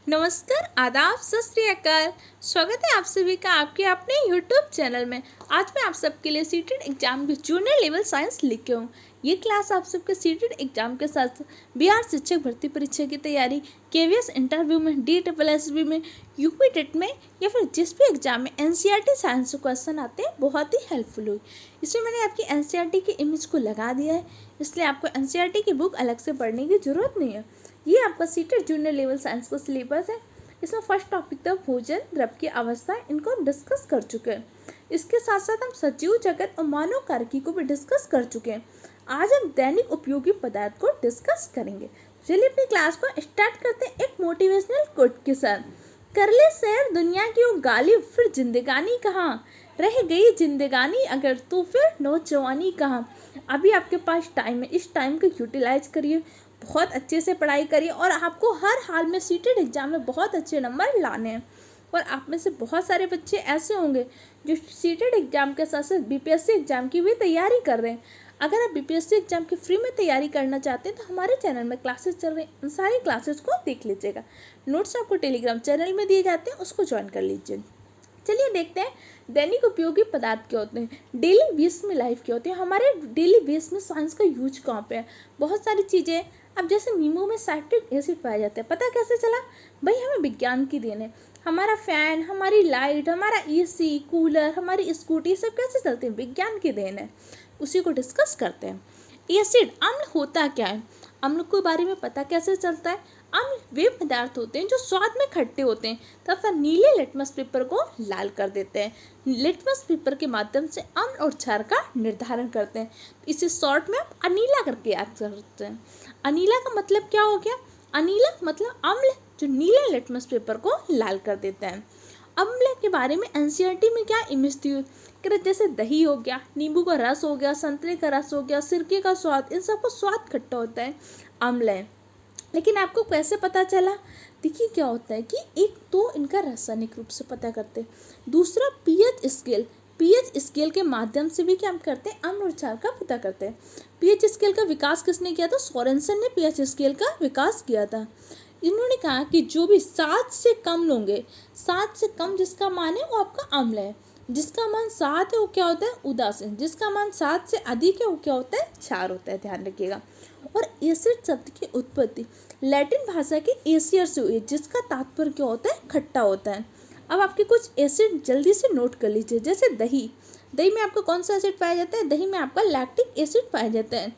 नमस्कार, आदाब, सत श्री अकाल। स्वागत है आप सभी का आपके अपने यूट्यूब चैनल में। आज मैं आप सबके लिए सीटेट एग्जाम की जूनियर लेवल साइंस लेके हूँ। ये क्लास आप सबके सीटेट एग्जाम के साथ बिहार शिक्षक भर्ती परीक्षा की तैयारी, केवीएस इंटरव्यू में, DSSB में, यूपी टेट में या फिर जिस भी एग्जाम में NCERT साइंस से क्वेश्चन आते हैं बहुत ही हेल्पफुल हुई। इसमें मैंने आपकी NCERT की इमेज को लगा दिया है, इसलिए आपको NCERT की बुक अलग से पढ़ने की जरूरत नहीं है। ये आपका सीटेट जूनियर लेवल साइंस का सिलेबस है। इसमें फर्स्ट टॉपिक था भोजन, द्रव की अवस्था, इनको हम डिस्कस कर चुके हैं। इसके साथ साथ हम सजीव जगत और मानव कारकी को भी डिस्कस कर चुके हैं। आज हम दैनिक उपयोगी पदार्थ को डिस्कस करेंगे। चलिए अपनी क्लास को स्टार्ट करते हैं एक मोटिवेशनल कोट के साथ। कर ले सैर दुनिया की वो गालिब, फिर जिंदगानी कहाँ रह गई जिंदगानी अगर तू, फिर नौजवानी कहाँ। अभी आपके पास टाइम है, इस टाइम को यूटिलाइज करिए, बहुत अच्छे से पढ़ाई करिए और आपको हर हाल में सीटेट एग्जाम में बहुत अच्छे नंबर लाने हैं। और आप में से बहुत सारे बच्चे ऐसे होंगे जो सीटेट एग्जाम के साथ साथ BPSC एग्जाम की भी तैयारी कर रहे हैं। अगर आप BPSC एग्जाम की फ्री में तैयारी करना चाहते हैं तो हमारे चैनल में क्लासेस चल रहे हैं, उन सारी क्लासेस को देख लीजिएगा। नोट्स आपको टेलीग्राम चैनल में दिए जाते हैं, उसको ज्वाइन कर लीजिए। चलिए देखते हैं दैनिक उपयोगी पदार्थ क्या होते हैं, डेली बेस में लाइफ क्या होती है, हमारे डेली बेस में साइंस का यूज कहाँ पे है। बहुत सारी चीज़ें, अब जैसे नींबू में साइट्रिक एसिड पाया जाता है, पता कैसे चला? भाई हमें विज्ञान की देन है। हमारा फैन, हमारी लाइट, हमारा AC, कूलर, हमारी स्कूटी सब कैसे चलते हैं? विज्ञान की देन है। उसी को डिस्कस करते हैं। एसिड अम्ल होता क्या है, अम्ल के बारे में पता कैसे चलता है? अम्ल वे पदार्थ होते हैं जो स्वाद में खट्टे होते हैं तथा नीले लिटमस पेपर को लाल कर देते हैं। लिटमस पेपर के माध्यम से अम्ल और क्षार का निर्धारण करते हैं। इसे शॉर्ट में आप अनीला करके याद कर सकते हैं। अनीला का मतलब क्या हो गया? अनीला मतलब अम्ल जो नीले लिटमस पेपर को लाल कर देता है। अम्ल के बारे में NCERT में क्या इमेज दी हुई, जैसे दही हो गया, नींबू का रस हो गया, संतरे का रस हो गया, सिरके का स्वाद, इन सबको स्वाद खट्टा होता है, अम्ल है। लेकिन आपको कैसे पता चला? देखिए क्या होता है कि एक तो इनका रासायनिक रूप से पता करते हैं, दूसरा पीएच स्केल के माध्यम से भी क्या करते हैं, अम्ल और क्षार का पता करते हैं। पीएच स्केल का विकास किसने किया था? सोरेनसन ने पीएच स्केल का विकास किया था। इन्होंने कहा कि जो भी 7 से कम लोगे, 7 से कम जिसका मान है वो आपका अम्ल है, जिसका मान 7 है वो क्या होता है? उदासीन, जिसका मान 7 से अधिक है वो क्या होता है? क्षार होता है, ध्यान रखिएगा। और एसिड शब्द की उत्पत्ति लैटिन भाषा के एसियर से हुई, जिसका तात्पर्य क्या होता है? खट्टा होता है। अब आपके कुछ एसिड जल्दी से नोट कर लीजिए, जैसे दही। दही में आपका कौन सा एसिड पाया जाता है? दही में आपका लैक्टिक एसिड पाया जाता है।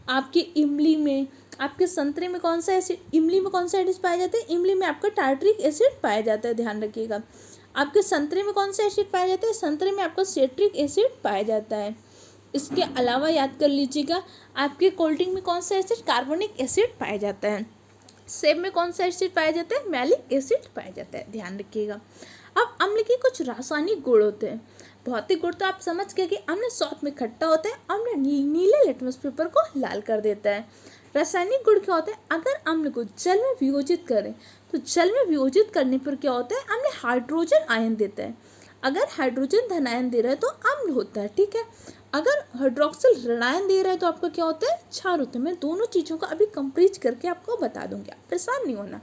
आपके इमली में, आपके संतरे में कौन सा एसिड, इमली में कौन सा एसिड पाया जाता है? इमली में आपका टार्ट्रिक एसिड पाया जाता है, ध्यान रखिएगा। आपके संतरे में कौन सा एसिड पाया जाता है? संतरे में आपका सिट्रिक एसिड पाया जाता है। इसके अलावा याद कर लीजिएगा, आपके कोल्ड ड्रिंक में कौन सा एसिड? कार्बोनिक एसिड पाया जाता है। सेब में कौन सा एसिड पाया जाता है? मैलिक एसिड पाया जाता है, ध्यान रखिएगा। अब अम्ल के कुछ रासायनिक गुण होते हैं। भौतिक गुण तो आप समझ गए कि अम्ल स्वाद में खट्टा होता है, अम्ल नीले लिटमस पेपर को लाल कर देता है। रासायनिक गुण क्या होते हैं? अगर अम्ल को जल में वियोजित करें तो जल में वियोजित करने पर क्या होता है? अम्ल हाइड्रोजन आयन देता है। अगर हाइड्रोजन धनायन दे रहा है तो अम्ल होता है, ठीक है। अगर हाइड्रोक्सिल ऋणायन दे रहा है तो आपका क्या होता है? क्षार होता है। मैं दोनों चीज़ों का अभी कंपेयर करके आपको बता दूंगी, आप परेशान नहीं होना।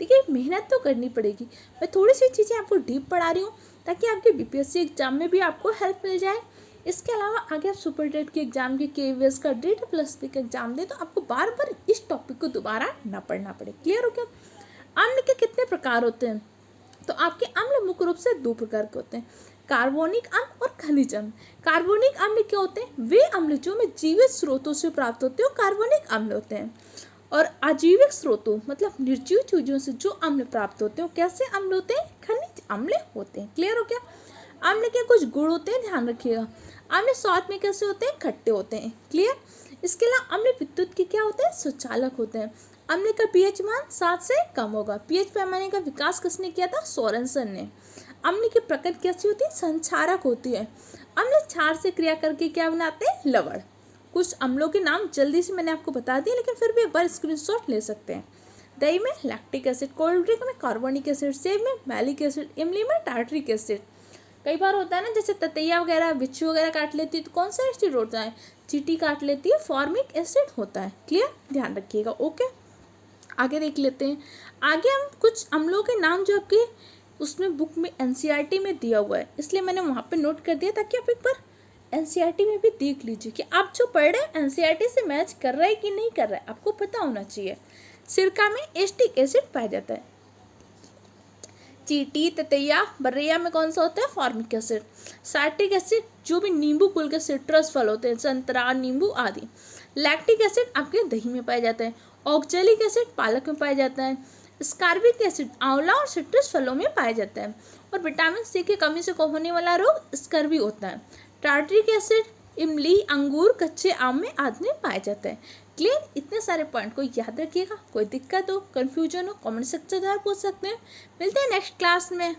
देखिए मेहनत तो करनी पड़ेगी, मैं थोड़ी सी चीज़ें आपको डीप पढ़ा रही हूँ ताकि आपके BPSC एग्जाम में भी आपको हेल्प मिल जाए। इसके अलावा आगे आप सुपर टेट के एग्जाम के KVS का DSSB का एग्जाम दे तो आपको बार बार इस टॉपिक को दोबारा ना पढ़ना पड़े। क्लियर हो क्या? अम्ल के कितने प्रकार होते हैं? तो आपके अम्ल मुख्य रूप से 2 प्रकार के होते हैं, कार्बोनिक अम्ल और खनिज अम्ल। कार्बोनिक अम्ल क्या होते हैं? वे अम्ल जो में जीवित स्रोतों से प्राप्त होते हैं वो कार्बोनिक अम्ल होते हैं। और आजीविक स्रोतों मतलब निर्जीव चीजों से जो अम्ल प्राप्त होते हैं वो कैसे अम्ल होते हैं? खनिज अम्ल होते हैं। क्लियर हो क्या? अम्ल के कुछ गुण होते हैं, ध्यान रखिएगा। अम्ल स्वाद में कैसे होते हैं? खट्टे होते हैं। क्लियर? इसके अलावा अम्ल विद्युत के क्या होते हैं? सुचालक होते हैं। अम्ल का pH मान 7 से कम होगा। pH पैमाने का विकास किसने किया था? सोरेनसन ने। अम्ल की प्रकृति कैसी होती है? संक्षारक होती है। अम्ल क्षार से क्रिया करके क्या बनाते हैं? लवण। कुछ अम्लों के नाम जल्दी से मैंने आपको बता दिए, लेकिन फिर भी एक बार स्क्रीनशॉट ले सकते हैं। दही में लैक्टिक एसिड, कोल्ड ड्रिंक में कार्बोनिक एसिड, सेब में मैलिक एसिड, इमली में टार्ट्रिक एसिड। कई बार होता है ना, जैसे ततैया वगैरह, बिच्छू वगैरह काट लेती है तो कौन सा एसिड होता है? चींटी काट लेती है, फॉर्मिक एसिड होता है। क्लियर? ध्यान रखिएगा। ओके, आगे देख लेते हैं। आगे हम कुछ अम्लों के नाम जो आपके उसमें बुक में एनसीईआरटी में दिया हुआ है, इसलिए मैंने वहाँ पे नोट कर दिया ताकि आप एक बार एनसीईआरटी में भी देख लीजिए कि आप जो पढ़ रहे हैं एनसीईआरटी से मैच कर रहा है कि नहीं कर रहा है, आपको पता होना चाहिए। सिरका में एसिटिक एसिड पाया जाता है। चींटी, ततैया, बर्रैया में कौन सा होता है? Formic acid. साइट्रिक एसिड जो भी नींबू कुल के सिट्रस फल होते हैं, संतरा, नींबू आदि। लैक्टिक एसिड आपके दही में पाया जाता है। ऑक्जेलिक एसिड पालक में पाया जाता है। स्कारबिक एसिड आंवला और सिट्रस फलों में पाया जाता है। और विटामिन सी की कमी से होने वाला रोग स्कर्वी होता है। टार्ट्रिक एसिड इमली, अंगूर, कच्चे आम में आदि में पाया जाता है। क्लियर? इतने सारे पॉइंट को याद रखिएगा। कोई दिक्कत हो, कंफ्यूजन हो, कमेंट सेक्शन में पूछ सकते हैं। मिलते हैं नेक्स्ट क्लास में।